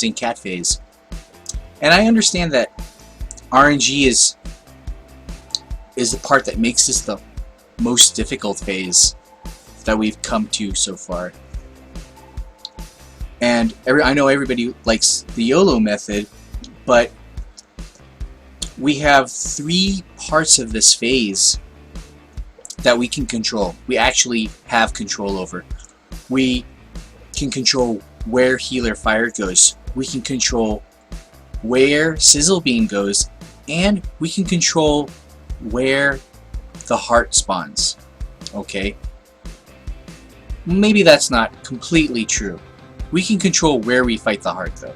in cat phase. And I understand that RNG is the part that makes this the most difficult phase that we've come to so far. And I know everybody likes the YOLO method, but we have 3 parts of this phase that we can control. We actually have control over. We can control where Healer Fire goes. We can control where Sizzle Beam goes, and we can control where the heart spawns. Okay? Maybe that's not completely true. We can control where we fight the heart, though.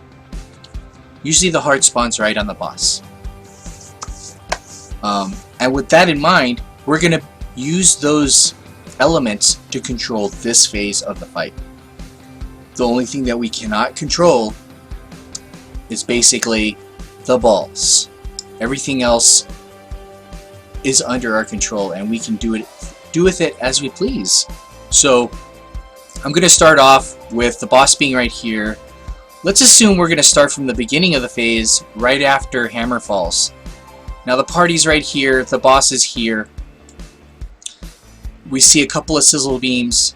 Usually the heart spawns right on the boss. And with that in mind, we're going to use those elements to control this phase of the fight. The only thing that we cannot control is basically the balls. Everything else is under our control, and we can do with it as we please. So I'm going to start off with the boss being right here. Let's assume we're going to start from the beginning of the phase, right after Hammer falls. Now the party's right here, the boss is here. We see a couple of sizzle beams.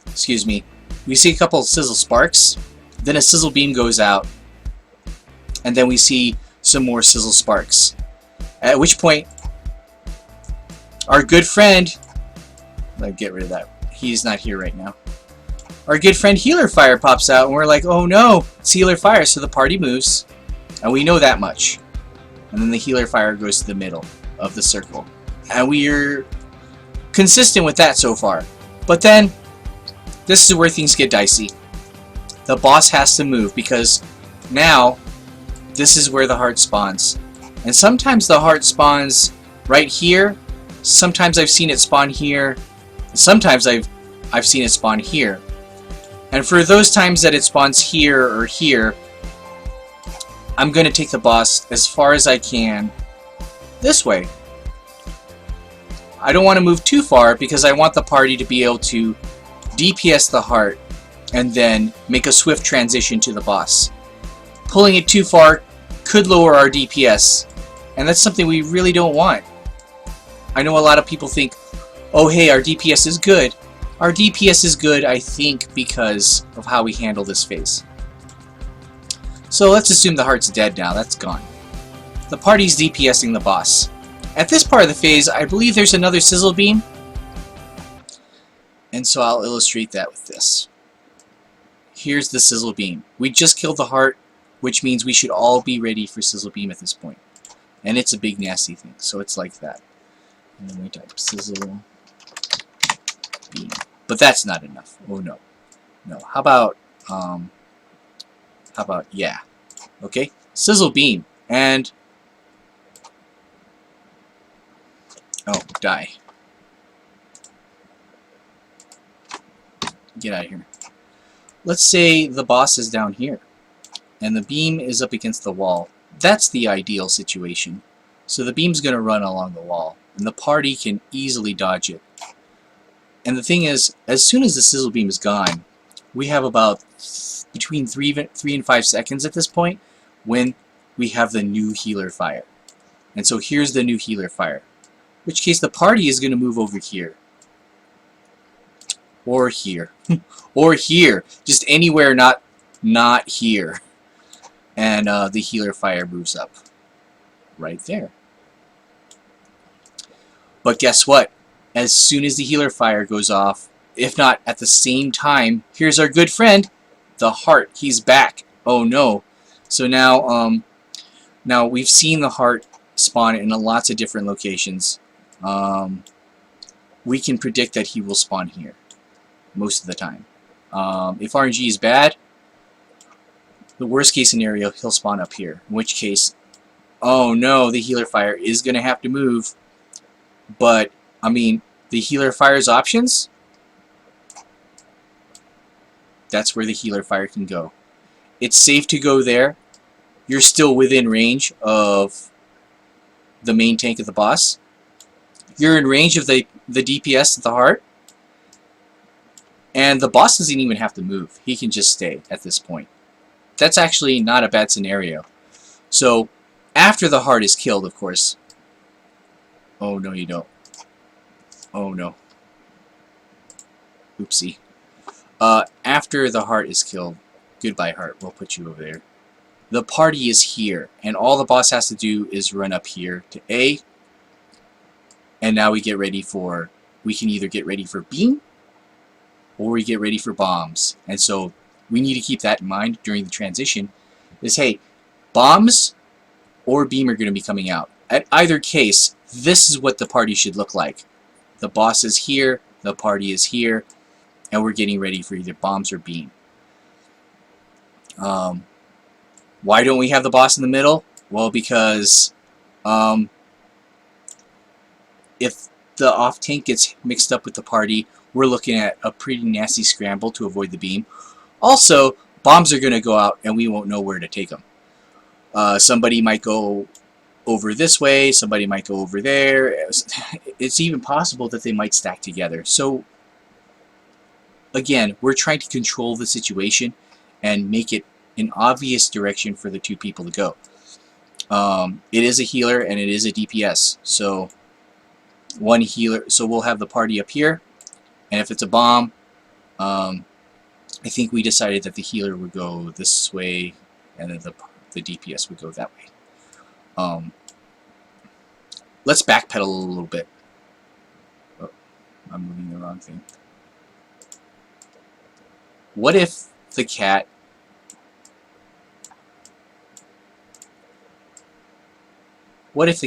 Excuse me. We see a couple of sizzle sparks. Then a sizzle beam goes out. And then we see some more sizzle sparks. At which point, our good friend... Let's get rid of that. He's not here right now. Our good friend Healer Fire pops out, and we're like, oh no, it's Healer Fire, so the party moves. And we know that much. And then the Healer Fire goes to the middle of the circle. And we're consistent with that so far. But then, this is where things get dicey. The boss has to move, because now, this is where the heart spawns. And sometimes the heart spawns right here. Sometimes I've seen it spawn here. Sometimes I've seen it spawn here. And for those times that it spawns here or here, I'm going to take the boss as far as I can this way. I don't want to move too far because I want the party to be able to DPS the heart and then make a swift transition to the boss. Pulling it too far could lower our DPS, and that's something we really don't want. I know a lot of people think, oh hey, our DPS is good. Our DPS is good, I think, because of how we handle this phase. So let's assume the heart's dead now. That's gone. The party's DPSing the boss. At this part of the phase, I believe there's another sizzle beam. And so I'll illustrate that with this. Here's the sizzle beam. We just killed the heart, which means we should all be ready for sizzle beam at this point. And it's a big nasty thing, so it's like that. And then we type sizzle beam. But that's not enough. Oh no. No. How about yeah. Okay? Sizzle beam. And oh, die. Get out of here. Let's say the boss is down here and the beam is up against the wall. That's the ideal situation. So the beam's going to run along the wall and the party can easily dodge it. And the thing is, as soon as the sizzle beam is gone, we have about between 3 and 5 seconds at this point when we have the new Healer Fire. And so here's the new Healer Fire. In which case the party is going to move over here. Or here. Or here. Just anywhere not here. And the Healer Fire moves up. Right there. But guess what? As soon as the Healer Fire goes off, if not at the same time, here's our good friend, the heart. He's back. Oh no. So now, now we've seen the heart spawn in lots of different locations. We can predict that he will spawn here most of the time. If RNG is bad, the worst case scenario, he'll spawn up here. In which case, oh no, the Healer Fire is going to have to move. But, I mean, the Healer Fire's options, that's where the Healer Fire can go. It's safe to go there. You're still within range of the main tank of the boss. You're in range of the DPS of the heart. And the boss doesn't even have to move. He can just stay at this point. that's actually not a bad scenario. So after the heart is killed, of course. Oh no, you don't. Oh no. Oopsie. After the heart is killed, goodbye heart, we'll put you over there. The party is here, and all the boss has to do is run up here to A, and now we get ready for, we can either get ready for beam, or we get ready for bombs. And so we need to keep that in mind during the transition, is hey, bombs or beam are going to be coming out. At either case, this is what the party should look like. The boss is here, the party is here, and we're getting ready for either bombs or beam. Why don't we have the boss in the middle? Well, because if the off tank gets mixed up with the party, we're looking at a pretty nasty scramble to avoid the beam. Also, bombs are going to go out and we won't know where to take them. Somebody might go over this way, somebody might go over there. It's even possible that they might stack together. So again, we're trying to control the situation and make it an obvious direction for the two people to go. It is a healer and it is a DPS, so one healer, so we'll have the party up here, and if it's a bomb, I think we decided that the healer would go this way and then the DPS would go that way. Let's backpedal a little bit. Oh, I'm moving the wrong thing. What if the cat What if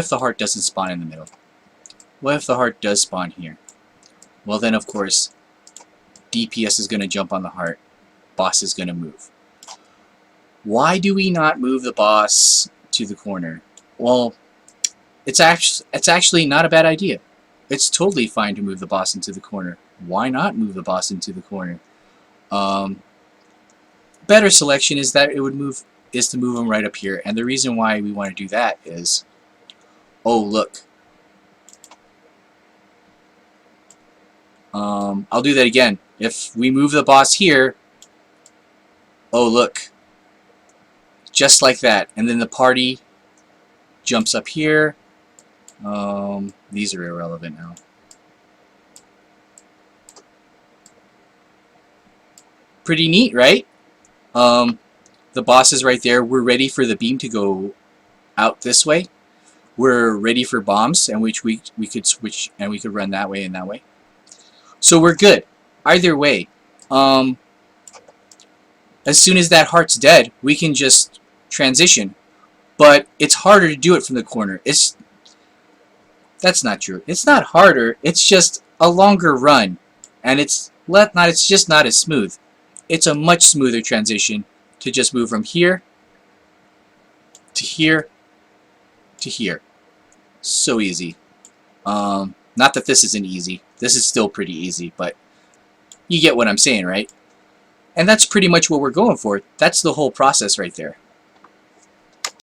the heart doesn't spawn in the middle? What if the heart does spawn here? Well then, of course, DPS is going to jump on the heart. Boss is going to move. Why do we not move the boss to the corner? Well, it's actually not a bad idea. It's totally fine to move the boss into the corner. Why not move the boss into the corner? Better selection is that it would move to move them right up here, and the reason why we want to do that is, oh look, I'll do that again. If we move the boss here, oh look, just like that, and then the party jumps up here. These are irrelevant now. Pretty neat, right? The boss is right there. We're ready for the beam to go out this way. We're ready for bombs, and which we could switch, and we could run that way and that way. So we're good. Either way, as soon as that heart's dead, we can just transition. But it's harder to do it from the corner. That's not true. It's not harder. It's just a longer run, and it's just not as smooth. It's a much smoother transition to just move from here to here to here. So easy. Not that this isn't easy. This is still pretty easy, but you get what I'm saying, right? And that's pretty much what we're going for. That's the whole process right there.